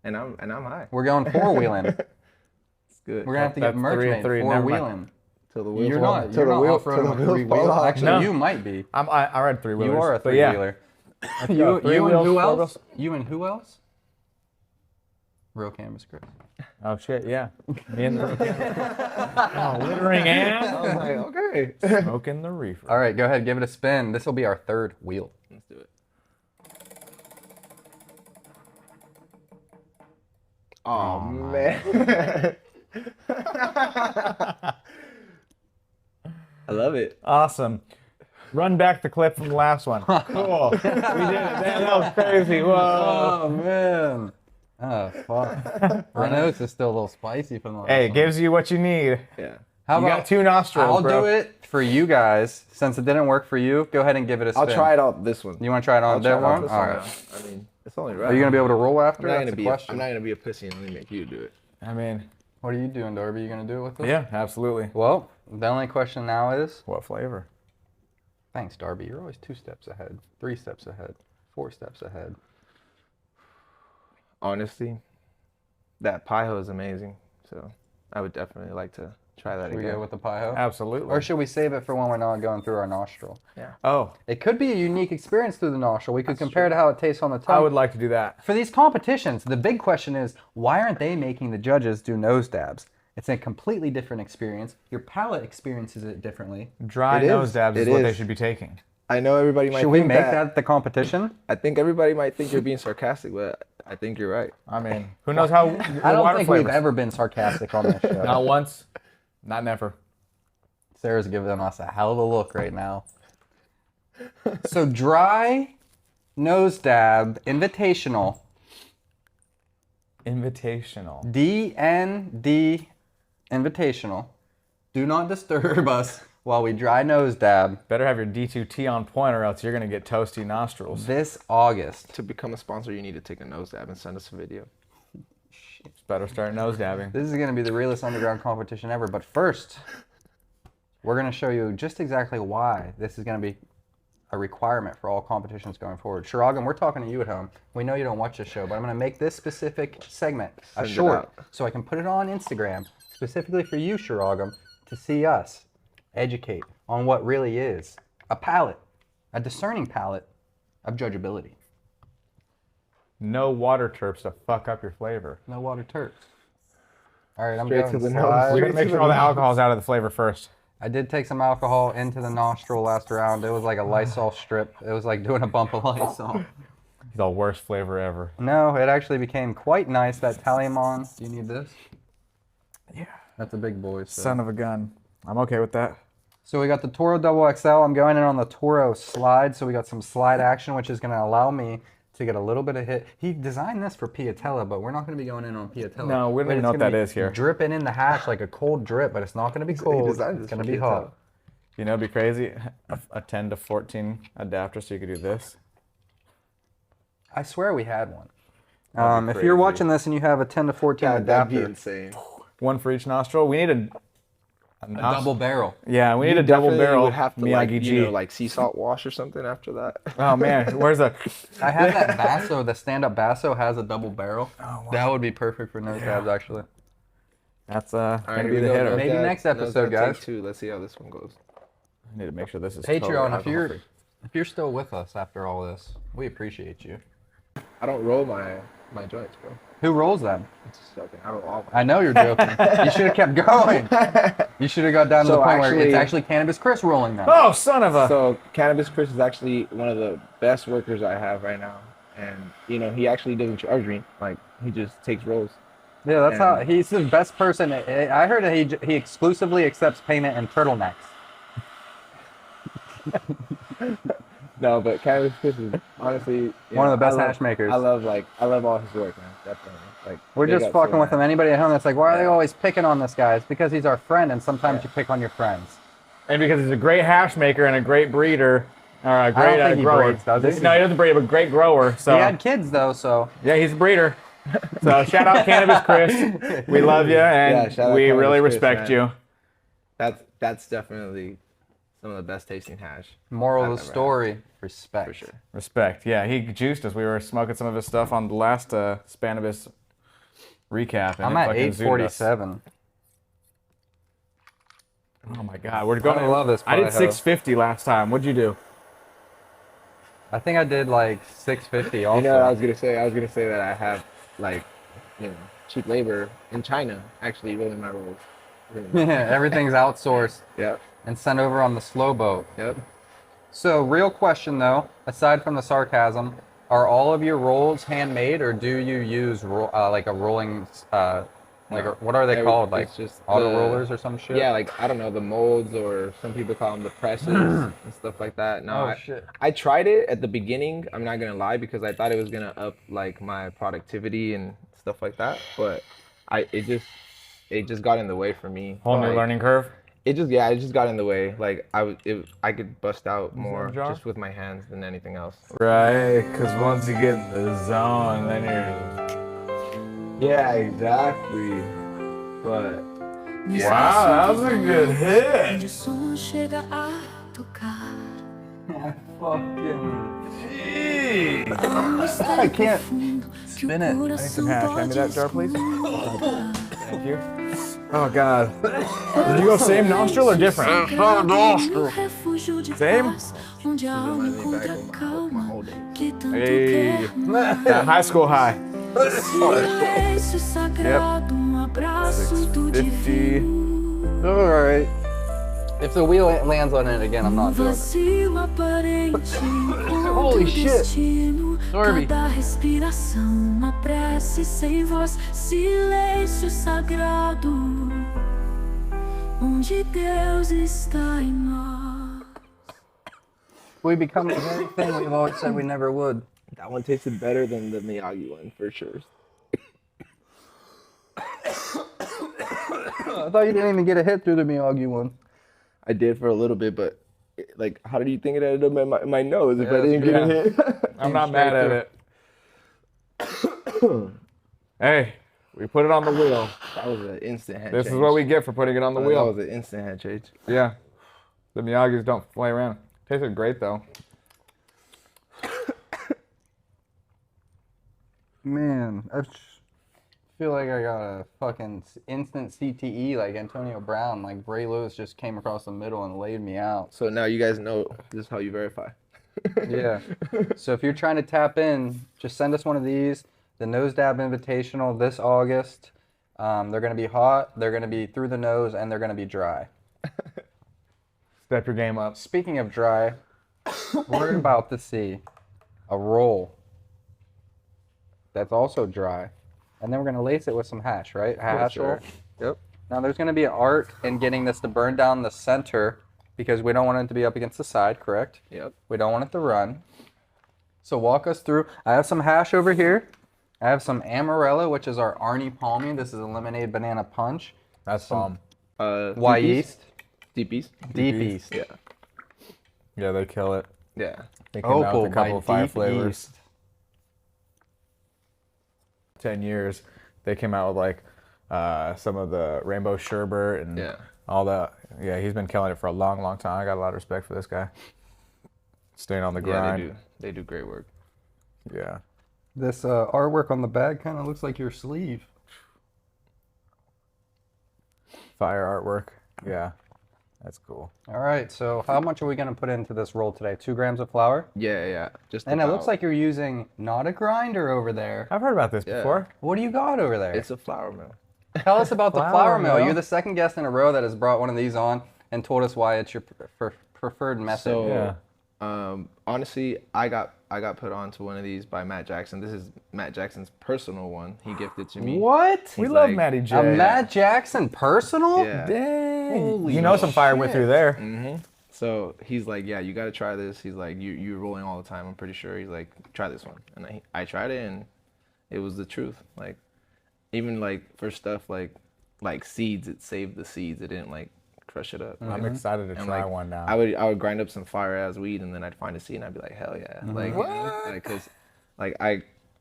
And I'm high. We're going 4-wheeling. It's good. We're gonna have to get That's merch 3 and made, 3, never mind. 4-wheeling. Till the wheels You're fall- not till the wheel- till off-roading the with wheels 3 fall wheels. off. Actually, No. you might be. I ride 3-wheelers. You are a but yeah. 3-wheeler. Three You and wheels, who 4 else? wheels. You and who else? Real Cannabis Chris. Oh shit, yeah. Me and the littering and I was like, okay. smoking the reefer. All right, go ahead, give it a spin. This will be our third wheel. Let's do it. Oh, man. I love it. Awesome. Run back the clip from the last one. Cool. We did it. Man, that was crazy. Whoa. Oh man. Oh fuck. My nose is still a little spicy from the last Hey, it one. gives you what you need. Yeah. How You about got 2 nostrils, I'll bro. do it for you guys. Since it didn't work for you, go ahead and give it a spin. I'll try it out this one. You want to try it on that one? All right. I mean, it's only right. Are you gonna be able to roll after? I'm not That's gonna the be. question. I'm not gonna be a pussy and only make you do it. I mean, What are you doing, Darby? You gonna do it with us? yeah, absolutely. Well, the only question now is, What flavor? thanks, Darby. You're always 2 steps ahead, 3 steps ahead, 4 steps ahead. Honestly, that pie is amazing. So I would definitely like to try that Should we again. go with the pie-ho? Absolutely. Or should we save it for when we're not going through our nostril? Oh, It could be a unique experience through the nostril. We could compare to how it tastes on the tongue. I would like to do that. For these competitions, the big question is, why aren't they making the judges do nose dabs? It's a completely different experience. Your palate experiences it differently. Dry It is. nose dabs is It what they is. should be taking. I know everybody might Should we think make that the competition? I think everybody might think you're being sarcastic, but I think you're right. I mean, who knows how I don't water think flavors. we've ever been sarcastic on this show. Not once, not never. Sarah's giving us a hell of a look right now. So dry nose dab invitational. Invitational. DND invitational. Do not disturb us while we dry nose dab Better have your D2T on point or else you're going to get toasty nostrils. this August. To become a sponsor, you need to take a nose dab and send us a video. Better start nose dabbing. This is going to be the realest underground competition ever. But first, we're going to show you just exactly why this is going to be a requirement for all competitions going forward. Shiragan, we're talking to you at home. We know you don't watch this show, but I'm going to make this specific segment a Send it short out. so I can put it on Instagram specifically for you, Shiragan, to see us educate on what really is a palate, a discerning palate of judgeability. No water terps to fuck up your flavor. No water Turks. All right, I'm Straight going to the to nose. slide. We gotta make sure all the alcohol's out of the flavor first. I did take some alcohol into the nostril last round. It was like a Lysol strip. It was like doing a bump of Lysol. The worst flavor ever. No, it actually became quite nice. That Taliamon. Do you need this? Yeah. That's a big boy. So. Son of a gun. I'm okay with that. So we got the Toro Double XL. I'm going in on the Toro slide. So we got some slide action, which is going to allow me to get a little bit of hit. He designed this for Piatella, but we're not going to be going in on Piatella. No, we don't But even know it's what gonna that be is here. Dripping in the hash like a cold drip, but it's not going to be cold. designed It's this going to for be Piatella. hot. You know, it'd be crazy. A 10 to 14 adapter so you could do this. I swear we had one. That'd be If you're crazy. watching this and you have a 10 to 14 That'd be adapter, insane. One for each nostril. We need a double barrel. Yeah, we need You a double definitely barrel would have to Miyagi G. like sea salt wash or something after that. Oh man, where's the? I have that Basso, the stand-up Basso has a double barrel. Oh, wow. That would be perfect for nose dabs, actually. That's All gonna right, be here the we go. hitter. Maybe next episode, guys. Take 2. Let's see how this one goes. I need to make sure this is totally Patreon, if alcohol-free. you're still with us after all this, we appreciate you. I don't roll my joints, bro. Who rolls them? It's just joking. I roll all. I know you're joking. You should have kept going. You should have got down to So the point where it's actually- actually Cannabis Chris rolling them. Oh, son of a! So Cannabis Chris is actually one of the best workers I have right now, and he actually doesn't charge me. Like he just takes rolls. Yeah, that's how And- he's the best person. I heard that he exclusively accepts payment in turtlenecks. No, but Cannabis Chris is honestly One of the best I love- hash makers. I love all his work, man. Definitely. Like We're big just ups to fucking him, with him. man. Anybody at home that's like, why are they Yeah. always picking on this guy? It's because he's our friend, and sometimes Yeah. you pick on your friends. And because he's a great hash maker and a great breeder, or a great think he grower. breeds, does he? No, he doesn't breed, but great grower. So He had kids though, so yeah, he's a breeder. So shout out Cannabis Chris. We love you Yeah, and shout out we Cannabis really Chris, respect man. you. That's definitely some of the best tasting hash. moral I've of the ever story: respect. For sure. Respect. Yeah, he juiced us. We were smoking some of his stuff on the last Cannabis recap. And I'm it at fucking zooted us. 847. Oh my god, we're going. I love this I did pie-ho. 650 last time. What'd you do? I think I did like 650 also. You know what I was gonna say? I was gonna say that I have like cheap labor in China actually rolling my rolls. Everything's outsourced Yep. and sent over on the slow boat. Yep. So, real question though, aside from the sarcasm, are all of your rolls handmade, or do you use like a rolling, what are they called? Like it's just auto rollers or some shit? Yeah, like I don't know, the molds, or some people call them the presses and stuff like that. No, shit. I tried it at the beginning. I'm not gonna lie, because I thought it was gonna up like my productivity and stuff like that, but it just got in the way for me. Whole new Like, learning curve. it just got in the way. Like I could bust out more just with my hands than anything else. Right, because once you get in the zone, then you're. Yeah, exactly. But yeah. Wow, that was a good hit. Onde o som chega a tocar. I can't spin it. I need some hash. Hand me that jar, please. Thank you. Oh God. Did you go same nostril or different? Same? Onde a alma encontra calma. Que tanto Hey. quer That high school high. silêncio sagrado, abraço do 50. divino. All right. If the wheel lands on it again, I'm not doing it. Vazio aparente, Holy shit. destino. Darby. Cada respiração, uma prece sem voz, silêncio sagrado, onde Deus está em nós. We become the very thing we've always said we never would. that one tasted better than the Miyagi one for sure. I thought you didn't even get a hit through the Miyagi one. I did for a little bit, but like, how did you think it ended up in my nose if I Yeah, didn't get a hit? I'm not mad at it. Hey, we put it on the wheel. That was an instant head This change. is what we get for putting it on the That wheel. was an instant head change. Yeah. The Miyagis don't play around. Tasted great though. Man, I feel like I got a fucking instant CTE like Antonio Brown. Like Ray Lewis just came across the middle and laid me out. So now you guys know this is how you verify. Yeah. So if you're trying to tap in, just send us one of these. The Nose Dab Invitational this August. They're going to be hot, they're going to be through the nose, and they're going to be dry. Step your game up. Speaking of dry, we're about to see a roll that's also dry. And then we're going to lace it with some hash, right? Hash roll. Yep. Now there's going to be an art in getting this to burn down the center because we don't want it to be up against the side, correct? Yep. We don't want it to run. So walk us through. I have some hash over here. I have some Amarella, which is our Arnie Palmy. This is a lemonade banana punch. That's bomb. White yeast. Deep East. Deep East. Yeah. Yeah, they kill it. Yeah. They came out Opal with a couple by of fire Deep flavors. East. 10 years, they came out with like some of the rainbow sherbet and all that. Yeah, he's been killing it for a long, long time. I got a lot of respect for this guy. Staying on the grind. Yeah, they do great work. Yeah. This artwork on the bag kind of looks like your sleeve. Fire artwork. Yeah. That's cool. All right, so how much are we going to put into this roll today? 2 grams of flour? Yeah. Just And it looks about. like you're using not a grinder over there. I've heard about this before. What do you got over there? It's a flour mill. Tell us about the Flour flour mill. mill? You're the second guest in a row that has brought one of these on and told us why it's your preferred method. So, Yeah. Honestly, I got put onto one of these by Matt Jackson. This is Matt Jackson's personal one. He gifted to me. What? We He's love like, Matty J. A Matt Jackson personal? Yeah. Dang. Holy you know some fire went shit. through there. Mm-hmm. So he's like, yeah, you got to try this. He's like, you're rolling all the time. I'm pretty sure. He's like, try this one. And I tried it, and it was the truth. Like, even like for stuff like seeds, it saved the seeds. It didn't like crush it up. I'm excited to And try like, one now. I would grind up some fire ass weed, and then I'd find a seed, and I'd be like, hell yeah, like, because like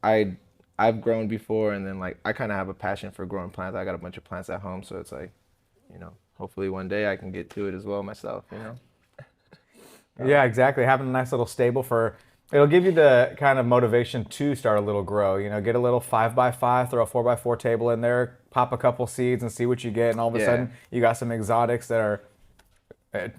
I've grown before, and then like I kind of have a passion for growing plants. I got a bunch of plants at home, so it's like, hopefully one day I can get to it as well myself. Yeah, exactly. Having a nice little stable it'll give you the kind of motivation to start a little grow. Get a little 5x5, throw a 4x4 table in there, pop a couple seeds and see what you get. And all of a sudden you got some exotics that are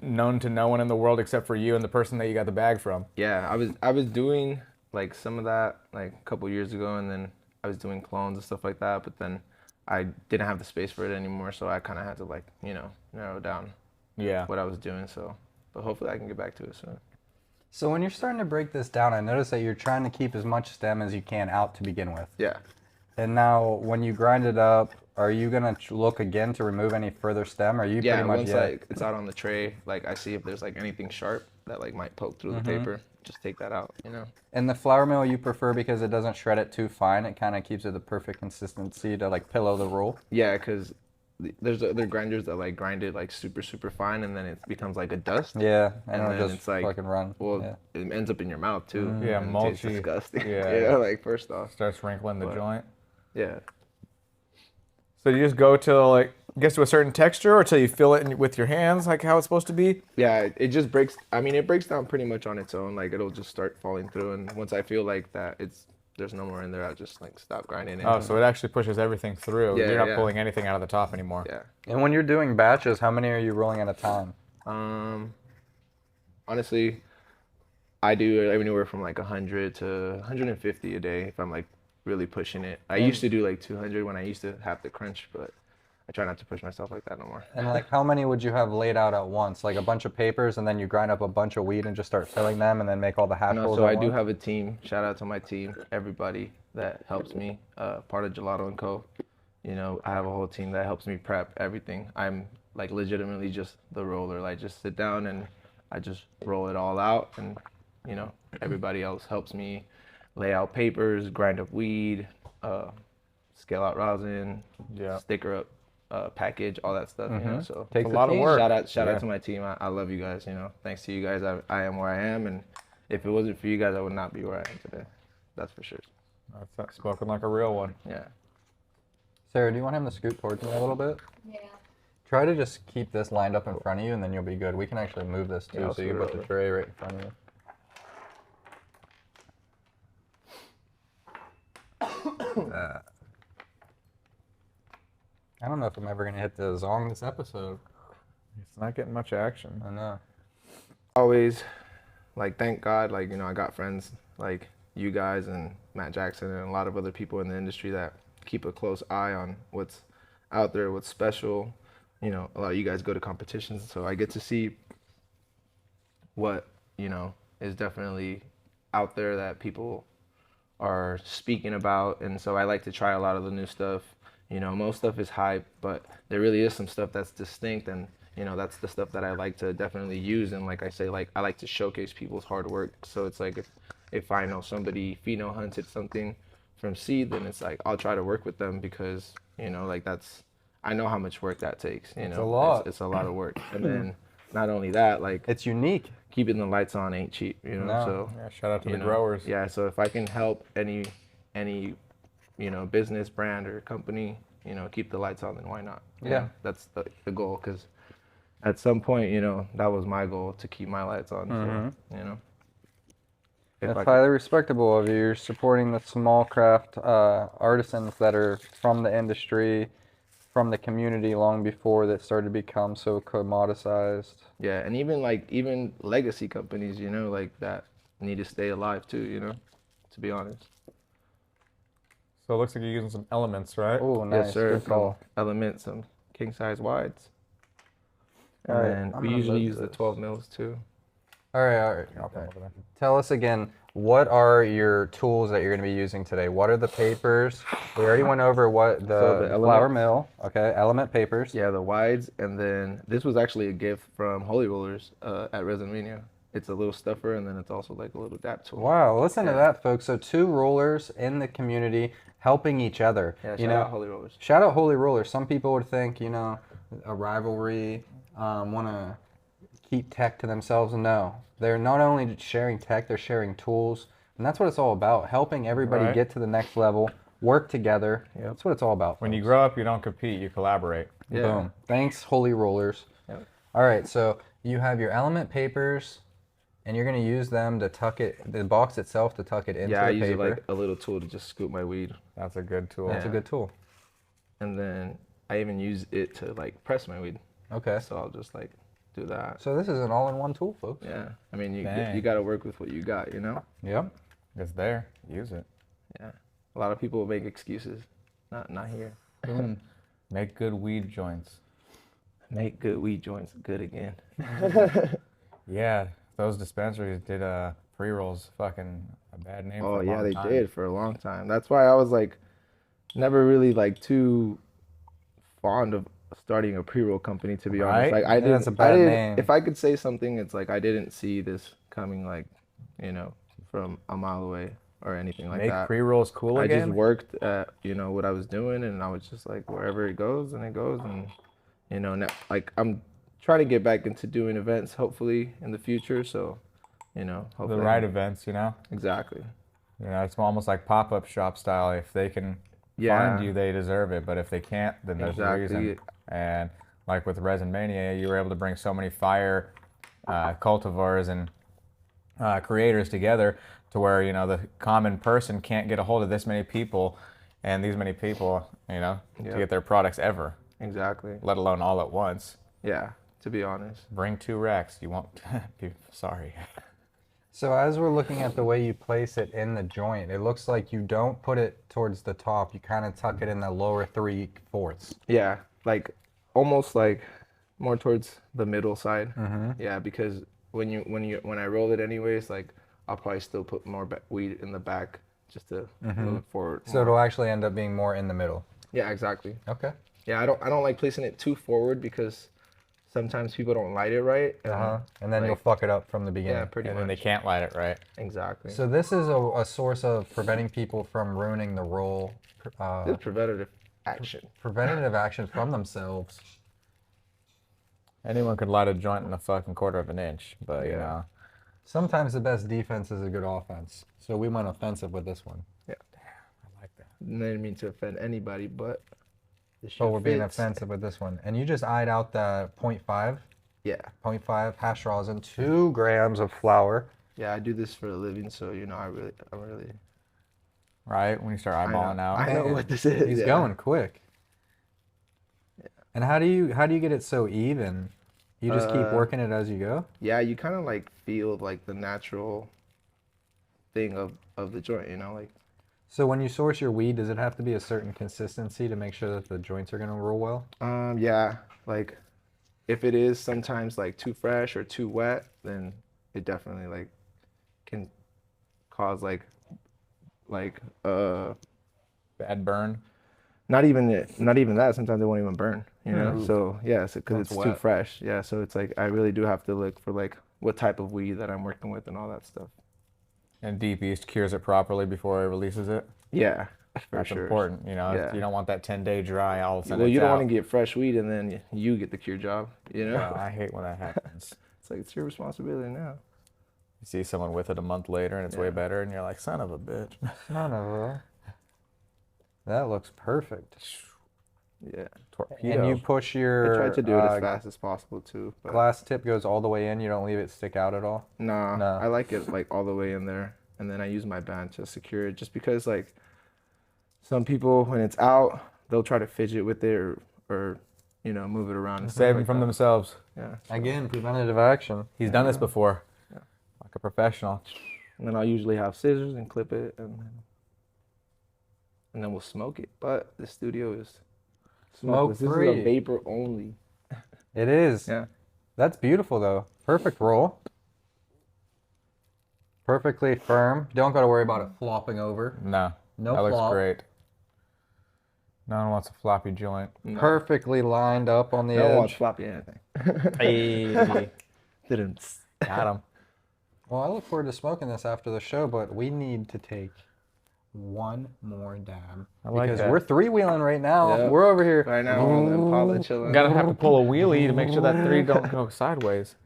known to no one in the world except for you and the person that you got the bag from. Yeah, I was doing like some of that like a couple years ago, and then I was doing clones and stuff like that, but then I didn't have the space for it anymore, so I kind of had to like, you know, narrow down what I was doing. So, but hopefully I can get back to it soon. So when you're starting to break this down, I notice that you're trying to keep as much stem as you can out to begin with. Yeah. And now when you grind it up, are you gonna look again to remove any further stem? Or are you pretty much once like it's out on the tray, like I see if there's like anything sharp that like might poke through the paper, just take that out, you know. And the flour mill you prefer because it doesn't shred it too fine. It kind of keeps it the perfect consistency to like pillow the roll. Yeah, because there's other grinders that like grind it like super fine, and then it becomes like a dust. Yeah, and then it'll just it's like fucking run. Well, it ends up in your mouth too. Yeah, and mulchy. It tastes disgusting. Yeah. Like first off. Starts wrinkling the joint. Yeah. So you just go till like gets to a certain texture, or till you feel it with your hands, like how it's supposed to be? Yeah, it just breaks. I mean, it breaks down pretty much on its own. Like it'll just start falling through, and once I feel like that there's no more in there, I just like stop grinding it. Oh, so it actually pushes everything through. Yeah, You're not pulling anything out of the top anymore. Yeah. And when you're doing batches, how many are you rolling at a time? Honestly, I do anywhere from like 100 to 150 a day if I'm like really pushing it. I used to do like 200 when I used to have to crunch, but I try not to push myself like that no more. And like how many would you have laid out at once? Like a bunch of papers and then you grind up a bunch of weed and just start filling them and then make all the hash rolls so at I do once? have a team. Shout out to my team, everybody that helps me, part of Gelato & Co. You know, I have a whole team that helps me prep everything. I'm like legitimately just the roller. Like just sit down and I just roll it all out, and you know, everybody else helps me lay out papers, grind up weed, scale out rosin, sticker up, package, all that stuff. You know, so Takes a lot of work. Shout out to my team. I love you guys. You know, thanks to you guys, I am where I am, and if it wasn't for you guys, I would not be where I am today. That's for sure. That's spoken like a real one. Yeah. Sarah, do you want him to scoot towards me a little bit? Yeah. Try to just keep this lined up in front of you and then you'll be good. We can actually move this too, I'll so you can scoot put the over. tray right in front of you. I don't know if I'm ever going to hit the zong this episode. It's not getting much action. I know. Always, like, thank God, like, you know, I got friends like you guys and Matt Jackson and a lot of other people in the industry that keep a close eye on what's out there, what's special. You know, a lot of you guys go to competitions, so I get to see what, you know, is definitely out there that people are speaking about. And so I like to try a lot of the new stuff. You know, most stuff is hype, but there really is some stuff that's distinct, and you know, that's the stuff that I like to definitely use. And like I say, like I like to showcase people's hard work. So it's like if I know somebody pheno hunted something from seed, then it's like I'll try to work with them because, you know, like I know how much work that takes. You know, It's a lot. It's a lot of work. And then not only that, like It's unique. keeping the lights on ain't cheap, you know. No. So Yeah, shout out to you the know, growers. Yeah, so if I can help any you know, business, brand, or company, you know, keep the lights on, then why not? You Yeah. know, that's the goal, because at some point, you know, that was my goal, to keep my lights on. So, you know. If That's I could- highly respectable of you. You're supporting the small craft artisans that are from the industry, from the community long before that started to become so commoditized. Yeah, and even legacy companies, you know, like that need to stay alive too, you know, to be honest. So it looks like you're using some elements, right? Oh, nice. Yes, sir. Good call. Some elements, some king size wides. All right, And I'm we gonna usually move use the this. 12 mils too. All right, all right. I'll put them over there. Tell us again, what are your tools that you're going to be using today? What are the papers? We already went over what So the the flour element- mill, okay, element papers. Yeah, the wides, and then this was actually a gift from Holy Rollers at Resin. It's a little stuffer, and then it's also like a little dap tool. Wow, listen to that, folks. So 2 rollers in the community helping each other. Yeah, you shout know, out Holy Rollers. shout out Holy Rollers. Some people would think, you know, a rivalry, want to keep tech to themselves. No, they're not only sharing tech, they're sharing tools. And that's what it's all about, helping everybody Right. get to the next level, work together. That's what it's all about. When you folks. grow up, you don't compete, you collaborate. Yeah. Boom. Thanks, Holy Rollers. Yep. All right, so you have your element papers, and you're going to use them to tuck it, the box itself to tuck it into Yeah, I the use paper. it like a little tool to just scoop my weed, That's a good tool. That's a good tool. and then I even use it to like press my weed. Okay. So I'll just like do that. So this is an all-in-one tool, folks. Yeah, I mean, Dang. you got to work with what you got, you know. Yep. It's there. Use it. Yeah. A lot of people make excuses. Not here. Make good weed joints. Make good weed joints good again. Yeah, those dispensaries did pre-rolls fucking a bad name for a long they time. did for a long time. That's why I was like never really like too fond of starting a pre-roll company, to be honest. Right? Like I That's a didn't bad name. if I could say something, it's like I didn't see this coming, like, you know, from a mile away or anything like Make that. pre-rolls cool I again. just worked at, you know, what I was doing, and I was just like, wherever it goes, and it goes. And, you know, now, like, I'm trying to get back into doing events, hopefully, in the future. So, you know, hopefully. The right events, you know? Exactly. You know, it's almost like pop-up shop style. If they can find you, they deserve it. But if they can't, then there's a reason. And like with Resin Mania, you were able to bring so many fire cultivars and creators together to where, you know, the common person can't get a hold of this many people and these many people, you know, to get their products ever. Exactly. Let alone all at once. Yeah, to be honest. Bring 2 racks. You won't be sorry. So as we're looking at the way you place it in the joint, it looks like you don't put it towards the top. You kind of tuck it in the lower 3/4. Yeah, like almost like more towards the middle side. Yeah, because when I roll it anyways, like I'll probably still put more weed in the back just to move it forward. So it'll actually end up being more in the middle. Yeah, exactly. Okay. Yeah, I don't like placing it too forward because sometimes people don't light it right. And then you'll fuck it up from the beginning. Yeah, pretty And much. then they can't light it right. Exactly. So this is a source of preventing people from ruining the roll. This is preventative action. Preventative action from themselves. Anyone could light a joint in a fucking 1/4 of an inch, but you know. Sometimes the best defense is a good offense. So we went offensive with this one. Yeah. I like that. I didn't mean to offend anybody, but But we're being offensive with this one. And you just eyed out the 0.5. Yeah. 0.5 hash rosin, 2 grams of flour. Yeah, I do this for a living, so you know, I'm really. Right? When you start eyeballing out. I know what this is. He's going quick. Yeah. And how do you get it so even? You just keep working it as you go? Yeah, you kind of like feel like the natural thing of the joint, you know, like. So when you source your weed, does it have to be a certain consistency to make sure that the joints are gonna roll well? Yeah, like if it is sometimes like too fresh or too wet, then it definitely like can cause like Bad burn. not even that. Sometimes they won't even burn, you know. Ooh. So yeah, because it's too wet. fresh. Yeah, so it's like I really do have to look for like what type of weed that I'm working with and all that stuff. And Deep East cures it properly before it releases it. Yeah, for That's sure. important, you know. Yeah. You don't want that 10-day dry all of a sudden. Well, you it's don't out. want to get fresh weed and then you get the cure job, you know. Well, I hate when that happens. It's like it's your responsibility now. You see someone with it a month later and it's way better, and you're like, son of a bitch. Son of a. That looks perfect. Yeah. Torpedo. And you push your I tried to do it as fast as possible too. But glass tip goes all the way in. You don't leave it stick out at all. nah, No. I like it like all the way in there, and then I use my band to secure it. Just because like some people, when it's out, they'll try to fidget with it or you know, move it around. And stuff Save them like from that. themselves. Yeah. Again, preventative action. He's done this before. Like a professional. And then I'll usually have scissors and clip it, and then we'll smoke it. But the studio is smokeless. This is Smoke-free. a vapor only. It is. Yeah. That's beautiful though. Perfect roll. Perfectly firm. Don't got to worry about it flopping over. No. No that looks flop. great. No one wants a floppy joint. Perfectly lined up on the No one edge. floppy anything. Hey. Didn't. Got him. Well, I look forward to smoking this after the show, but we need to take one more dab. I like because that. we're 3-wheeling right now. Yep. We're over here. Right now, we're on the Impala chilling. Gotta have to pull a wheelie to make sure that 3 don't go sideways.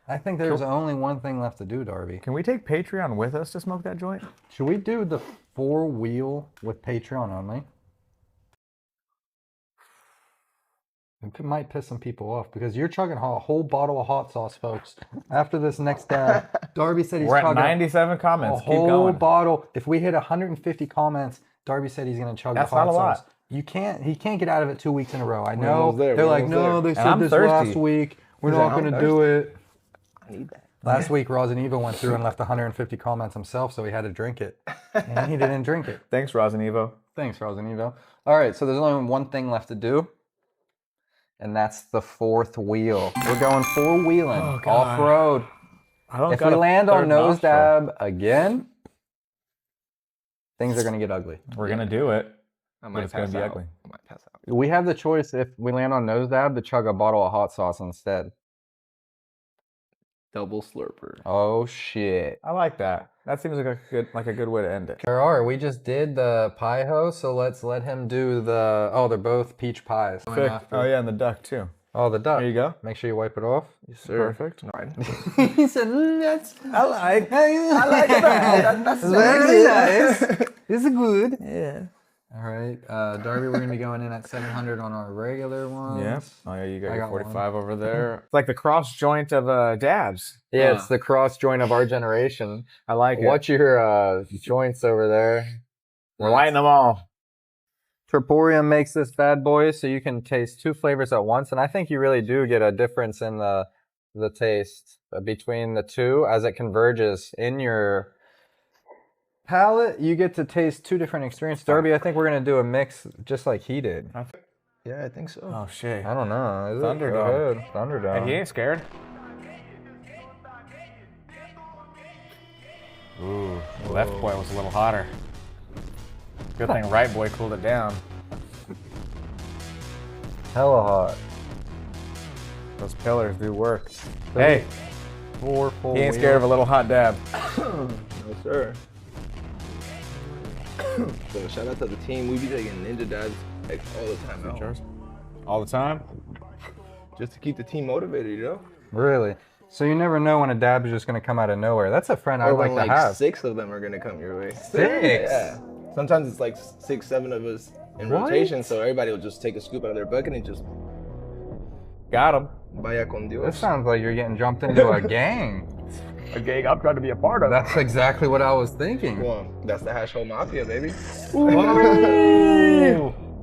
I think there's only one thing left to do, Darby. Can we take Patreon with us to smoke that joint? Should we do the 4-wheel with Patreon only? It might piss some people off because you're chugging a whole bottle of hot sauce, folks. After this next dab, Darby said he's We're at chugging 97 a comments. Keep whole going. bottle. If we hit 150 comments, Darby said he's going to chug That's the hot not a lot. sauce. He can't get out of it 2 weeks in a row. I know. almost there. They're We're like, almost no, there. they said I'm this thirsty. last week. We're He's not like, going to I'm do it. I need that. Last week, Rosin Evo went through and left 150 comments himself, so he had to drink it. And he didn't drink it. Thanks, Rosin Evo. Thanks, Rosin Evo. All right, so there's only one thing left to do, and that's the fourth wheel. We're going four-wheeling, off-road. If we land on nose dab again, things are going to get ugly. We're going to do it. But it's going to be ugly. I might pass out. We have the choice, if we land on nose dab, to chug a bottle of hot sauce instead. Double slurper. Oh, shit. I like that. That seems like a good way to end it. There are. We just did the pie ho, so let's let him do the... Oh, they're both peach pies. Oh, yeah, and the duck, too. Oh, the duck. There you go. Make sure you wipe it off. Yes, sir. Perfect. He said, that's... I like that. That's very nice. This is good. Yeah. All right, Darby, we're going to be going in at 700 on our regular ones. Yeah. Oh, yeah, you got your 45 one over there. It's like the cross joint of dabs. Yeah, it's the cross joint of our generation. I like it. Watch your joints over there. We're lighting them all. Troporium makes this bad boy, so you can taste two flavors at once, and I think you really do get a difference in the taste between the two as it converges in your palate. You get to taste two different experiences. Darby, I think we're going to do a mix just like he did. Yeah, I think so. Oh, shit. I don't know. Is Thunderdome. it? Thunderdome. And he ain't scared. Ooh, left boy was a little hotter. Good thing right boy cooled it down. Hella hot. Those pillars do work. Hey, Four full he ain't scared of a little hot dab. No, sir. So shout out to the team. We be taking ninja dabs like all the time now. All the time? Just to keep the team motivated, you know? Really? So you never know when a dab is just going to come out of nowhere. That's a friend I'd Or like when to have. 6 of them are gonna come your way. 6? Yeah. Sometimes it's like 6, 7 of us in rotation, so everybody will just take a scoop out of their bucket and just Got him. vaya con Dios. This sounds like you're getting jumped into a gang. A gang I'm trying to be a part of. That's exactly what I was thinking. Well, that's the hash hole mafia, baby.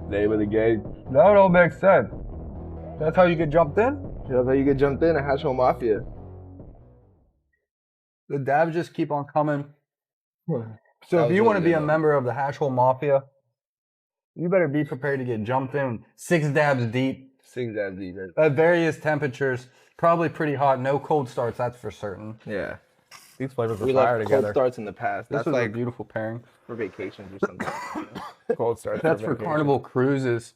Name of the game. That don't make sense. That's how you get jumped in? That's how you get jumped in, a hash hole mafia. The dabs just keep on coming. So That if you was want to really be a good, member of the Hash Hole Mafia, you better be prepared to get jumped in 6 dabs deep 6 dabs deep. at various temperatures. Probably pretty hot. No cold starts, that's for certain. Yeah. These flavors We were fire love together. cold starts in the past. This That's was like a beautiful pairing. for vacations or something. Cold starts. That's for Carnival cruises.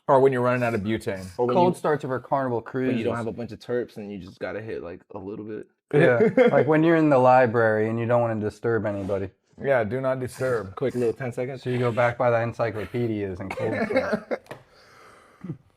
Or when you're running out of butane. Or when Cold starts are for Carnival cruises. when you don't have a bunch of terps and you just gotta hit like a little bit. Yeah, like when you're in the library and you don't want to disturb anybody. Yeah, do not disturb. Quick little 10 seconds. So you go back by the encyclopedias and cold start.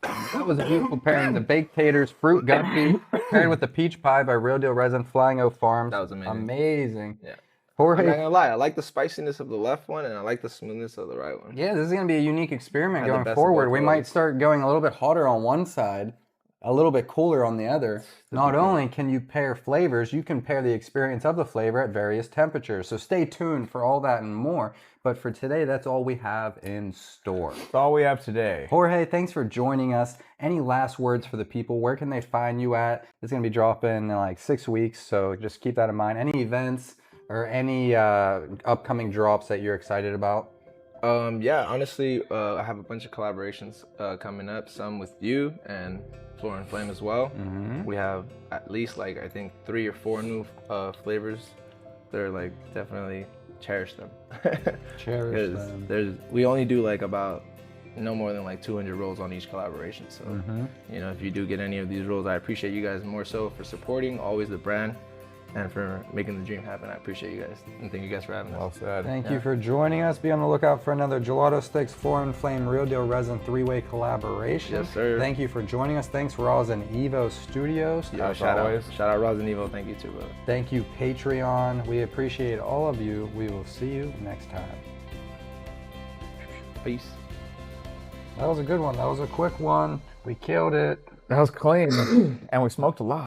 That was a beautiful pairing. The baked taters, fruit gummy, paired with the peach pie by Real Deal Resin, Flying O Farms. That was amazing. Amazing. Yeah. I'm Jorge. not gonna lie, I like the spiciness of the left one and I like the smoothness of the right one. Yeah, this is going to be a unique experiment Had the going best of forward. both We worlds. might start going a little bit hotter on one side, a little bit cooler on the other. Not only can you pair flavors, you can pair the experience of the flavor at various temperatures. So stay tuned for all that and more. But for today, that's all we have in store. That's all we have today. Jorge, thanks for joining us. Any last words for the people? Where can they find you at? It's going to be dropping in like 6 weeks, so just keep that in mind. Any events or any upcoming drops that you're excited about? Yeah, honestly, I have a bunch of collaborations coming up, some with you and Floor and Flame as well. We have at least like I think 3 or 4 new flavors. They're like definitely cherish them. Cherish them. We only do like about no more than like 200 rolls on each collaboration. So you know, if you do get any of these rolls, I appreciate you guys more so for supporting always the brand and for making the dream happen. I appreciate you guys and thank you guys for having us. Well said. Thank you for joining us. Be on the lookout for another Gelato Stix, Floor and Flame, Real Deal Resin 3-way collaboration. Yes, sir. Thank you for joining us. Thanks, Rosin Evo Studios. Yo, shout out Rosin Evo. Thank you too, brother. Thank you, Patreon. We appreciate all of you. We will see you next time. Peace. That was a good one. That was a quick one. We killed it. That was clean. And we smoked a lot.